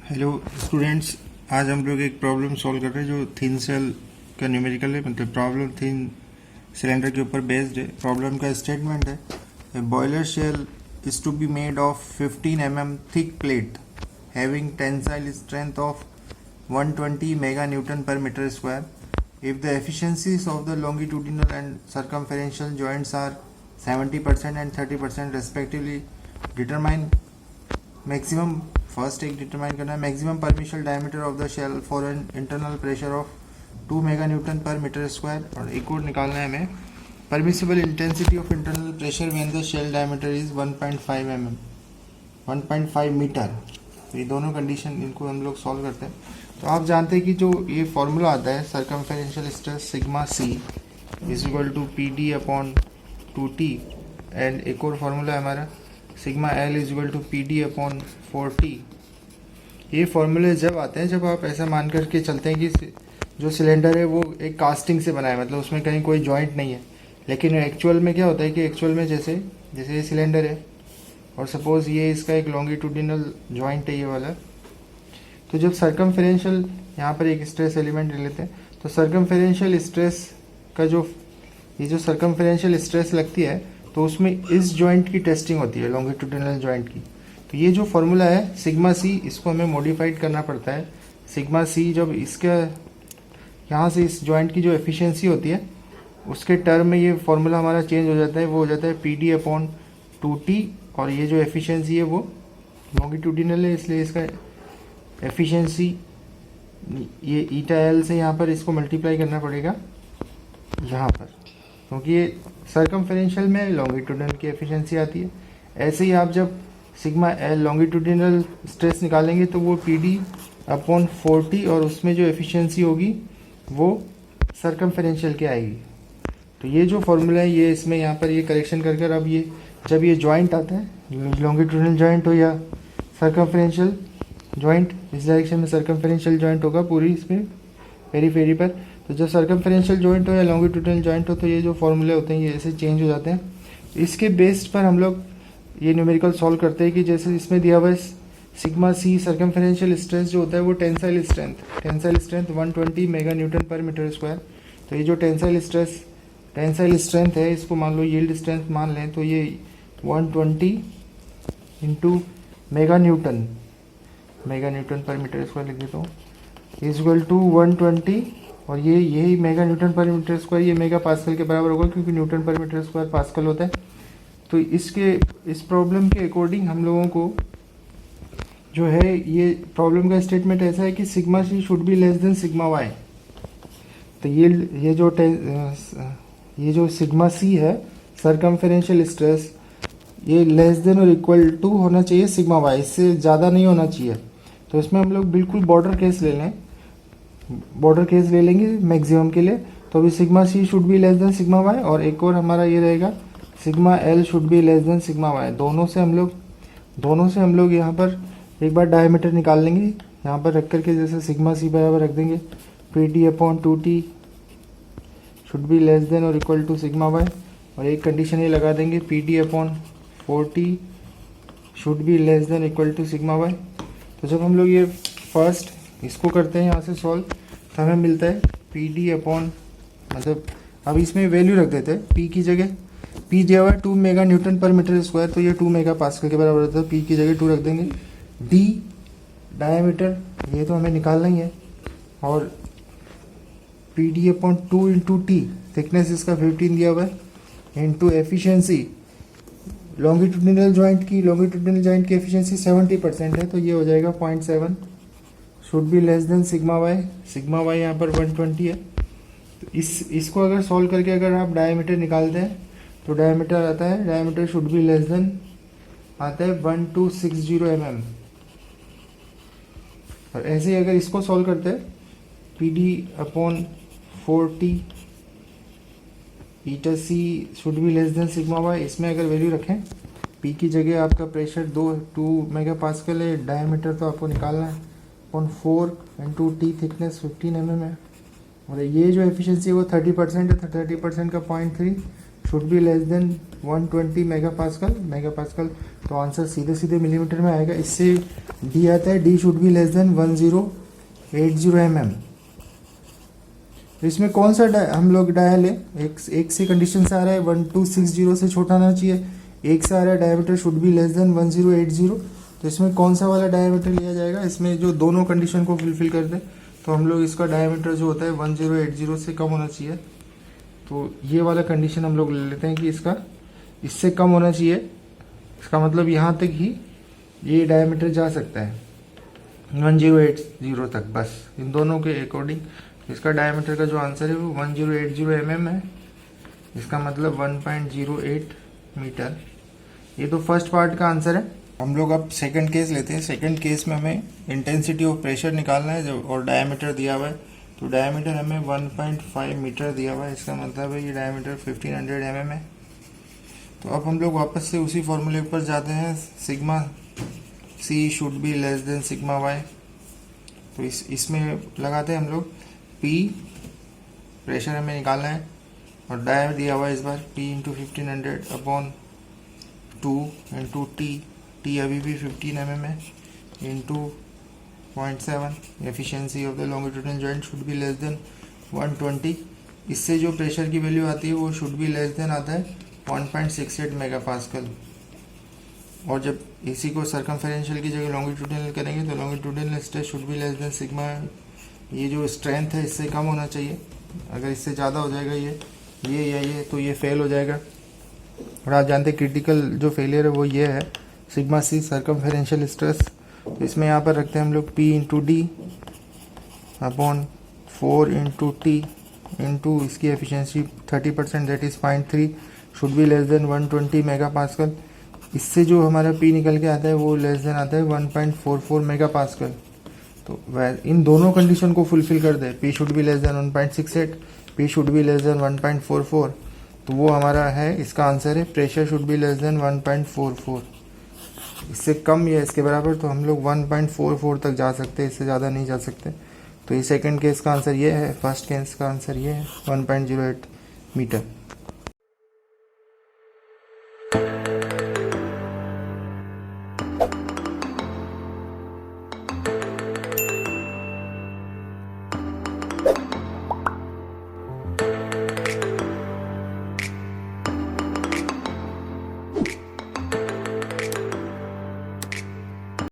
Hello students, आज हम लोग एक प्रॉब्लम सॉल्व कर रहे हैं जो थिन सेल का न्यूमेरिकल है। मतलब प्रॉब्लम थिन सिलेंडर के ऊपर बेस्ड है। प्रॉब्लम का स्टेटमेंट है, a boiler shell is to be made of 15 thick plate having tensile strength of 120 mega newton per metre square. If the efficiencies of the longitudinal and circumferential joints are 70% and 30% respectively, determine maximum. First एक determine करना है maximum permissible diameter of the shell for an internal pressure of 2 mega newton per metre square. और एक और निकालना है हमें permissible intensity of internal pressure when the shell diameter is 1.5 metre. ये दोनों कंडीशन इनको हम लोग सॉल्व करते हैं। तो आप जानते हैं कि जो ये फॉर्मूला आता है circumferential stress sigma C is equal to P D upon 2t, and एक और फॉर्मूला है हमारा sigma L is equal to P D upon 4t। ये फॉर्मूले जब आते हैं जब आप ऐसा मान करके चलते हैं कि जो सिलेंडर है वो एक कास्टिंग से बना है, मतलब उसमें कहीं कोई जॉइंट नहीं है। लेकिन एक्चुअल में क्या होता है कि एक्चुअल में जैसे ये सिलेंडर है और सपोज ये इसका एक लॉन्गिट्यूडिनल जॉइंट है ये वाला। तो जब सर्कमफेरेंशियल यहाँ पर एक स्ट्रेस एलिमेंट ले लेते हैं तो सर्कमफेरेंशियल स्ट्रेस का ये जो सर्कमफेरेंशियल स्ट्रेस लगती है तो उसमें इस जॉइंट की टेस्टिंग होती है, लॉन्गिट्यूडिनल जॉइंट की। तो ये जो फॉर्मूला है सिग्मा सी, इसको हमें मॉडिफाइड करना पड़ता है। सिग्मा सी जब इसका यहाँ से इस जॉइंट की जो एफिशिएंसी होती है उसके टर्म में ये फॉर्मूला हमारा चेंज हो जाता है, वो हो जाता है पी डी अपॉन 2t। और ये जो एफिशिएंसी है वो लॉन्गिट्यूडिनल है, इसलिए इसका एफिशिएंसी ये ईटा एल से यहाँ पर इसको मल्टीप्लाई करना पड़ेगा यहाँ पर, क्योंकि ये सर्कमफेरेंशियल में लॉन्गिट्यूडिनल की एफिशिएंसी आती है। ऐसे ही आप जब सिग्मा एल लॉन्गिट्यूडिनल स्ट्रेस निकालेंगे तो वो पी डी अपॉन 4t और उसमें जो एफिशिएंसी होगी वो सर्कमफेरेंशियल की आएगी। तो ये जो फॉर्मूला है ये इसमें यहाँ पर ये करेक्शन कर कर अब ये जब ये जॉइंट आता है लॉन्गिट्यूडिनल जॉइंट हो या सर्कमफेरेंशियल जॉइंट, इस डायरेक्शन में सर्कमफेरेंशियल जॉइंट होगा पूरी इसमें पेरीफेरी पर। तो जब सर्कमफेरेंशियल जॉइंट हो या लॉन्गिट्यूडिनल जॉइंट हो तो ये जो फॉर्मूले होते हैं ये ऐसे चेंज हो जाते हैं। इसके बेस्ड पर हम लोग ये न्यूमेरिकल सॉल्व करते हैं कि जैसे इसमें दिया हुआ है सिग्मा सी सर्कमफेरेंशियल स्ट्रेस जो होता है वो tensile strength 120 mega newton per metre square. तो ये जो टेंसाइल स्ट्रेंथ है इसको मान लो यील्ड स्ट्रेंथ मान लें तो ये 120 into mega newton per metre square लिख देता हूँ इज इक्वल टू 120। और ये यही mega newton per metre square ये मेगा पास्कल के बराबर होगा, क्योंकि Newton per metre square pascal होता है। तो इस प्रॉब्लम के अकॉर्डिंग हम लोगों को जो है ये प्रॉब्लम का स्टेटमेंट ऐसा है कि sigma C should be less than sigma Y. तो ये जो सिग्मा सी है सर्कमफेरेंशियल स्ट्रेस ये लेस देन और इक्वल टू होना चाहिए सिग्मा वाई, इससे ज़्यादा नहीं होना चाहिए। तो इसमें हम लोग बिल्कुल बॉर्डर केस ले लेंगे मैक्सिमम के लिए। तो अभी sigma C should be less than sigma Y, और एक और हमारा ये रहेगा sigma L should be less than sigma Y. दोनों से हम लोग यहाँ पर एक बार डायमीटर निकाल लेंगे, यहाँ पर रख करके जैसे सिग्मा सी बराबर रख देंगे P D upon 2t should be less than और इक्वल टू सिग्मा वाई। और एक कंडीशन ये लगा देंगे P D upon 4t should be less than equal to sigma Y. तो जब हम लोग ये फर्स्ट इसको करते हैं यहाँ से सॉल्व तो हमें मिलता है पी डी अपॉन, मतलब अब इसमें वैल्यू रख देते हैं पी की जगह, पी दिया हुआ है 2 mega newton per metre square, तो ये 2 मेगा पास्कल के बराबर होता है। पी की जगह 2 रख देंगे। डी डायमीटर ये तो हमें निकालना ही है, और P D upon 2 into T thickness इसका 15 दिया हुआ है इंटू एफिशिएंसी लॉन्गिट्यूडिनल जॉइंट की एफिशिएंसी 70% है, तो ये हो जाएगा 0.7 should be less than sigma Y यहाँ पर 120 है। तो इसको अगर सॉल्व करके अगर आप डायमीटर निकालते हैं तो डायमीटर आता है, diameter should be less then आता है 1260 mm। और ऐसे ही अगर इसको सॉल्व करते हैं P D upon 4t eta C should be less than sigma Y, इसमें अगर वैल्यू रखें पी की जगह आपका प्रेशर 2 मेगा पास्कल है, डायमीटर तो आपको निकालना है upon 4 into T thickness 15 mm है। और ये जो एफिशिएंसी है वो 30% है, तो 30% का 0.3 should be less than 120 megapascal. तो आंसर सीधे सीधे मिलीमीटर में आएगा। इससे डी आता है, D should be less then 1080 mm। तो इसमें कौन सा हम लोग डायल है, एक से कंडीशन से आ रहा है 1260 से छोटा आना चाहिए, एक से आ रहा है diameter should be less then 1080। तो इसमें कौन सा वाला डायमीटर लिया जाएगा, इसमें जो दोनों कंडीशन को फुलफिल कर दे। तो हम लोग इसका डायमीटर जो होता है 1080 से कम होना चाहिए। तो ये वाला कंडीशन हम लोग ले लेते हैं कि इसका इससे कम होना चाहिए। इसका मतलब यहाँ तक ही ये डायमीटर जा सकता है 1080 तक, बस इन दोनों के अकॉर्डिंग। इसका डायमीटर का जो आंसर है वो 1080 mm है। इसका मतलब 1.08 मीटर। ये तो फर्स्ट पार्ट का आंसर है। हम लोग अब सेकंड केस लेते हैं। सेकंड केस में हमें इंटेंसिटी ऑफ प्रेशर निकालना है जो और डायमीटर दिया हुआ है। तो डायमीटर हमें 1.5 मीटर दिया हुआ है। इसका मतलब है ये डायमीटर 1500 mm है। तो अब हम लोग वापस से उसी फॉर्मूले पर जाते हैं, sigma C should be less than sigma Y. तो इसमें लगाते हैं हम लोग P, प्रेशर हमें निकालना है और डाय दिया हुआ है इस बार P into 1500 upon 2 into T अभी भी 15 mm है, into 0.7। Efficiency of the longitudinal joint should be less than 120। इससे जो प्रेशर की वैल्यू आती है वो शुड बी लेस देन आता है 1.68 मेगापास्कल। और जब इसी को सर्कमफेरेंशियल की जगह लॉन्गिट्यूडनल करेंगे तो longitudinal stress should be less than sigma. ये जो स्ट्रेंथ है इससे कम होना चाहिए। अगर इससे ज़्यादा हो जाएगा ये तो ये फेल हो जाएगा। और आप जानते हैं क्रिटिकल जो फेलियर है वो ये है सिग्मा सी, सर्कमफेरेंशियल स्ट्रेस। तो इसमें यहाँ पर रखते हैं हम लोग P into D upon 4 into T into इसकी efficiency 30% that is 0.3 should be less than 120 megapascal. इससे जो हमारा P निकल के आता है वो लेस देन आता है 1.44 मेगापास्कल। तो इन दोनों कंडीशन को फुलफिल कर दे, P should be less then 1.68, P should be less then 1.44। तो वो हमारा है, इसका आंसर है pressure should be less then 1.44। इससे कम या इसके बराबर तो हम लोग 1.44 तक जा सकते हैं, इससे ज़्यादा नहीं जा सकते। तो ये सेकंड केस का आंसर ये है, फर्स्ट केस का आंसर ये है 1.08 मीटर।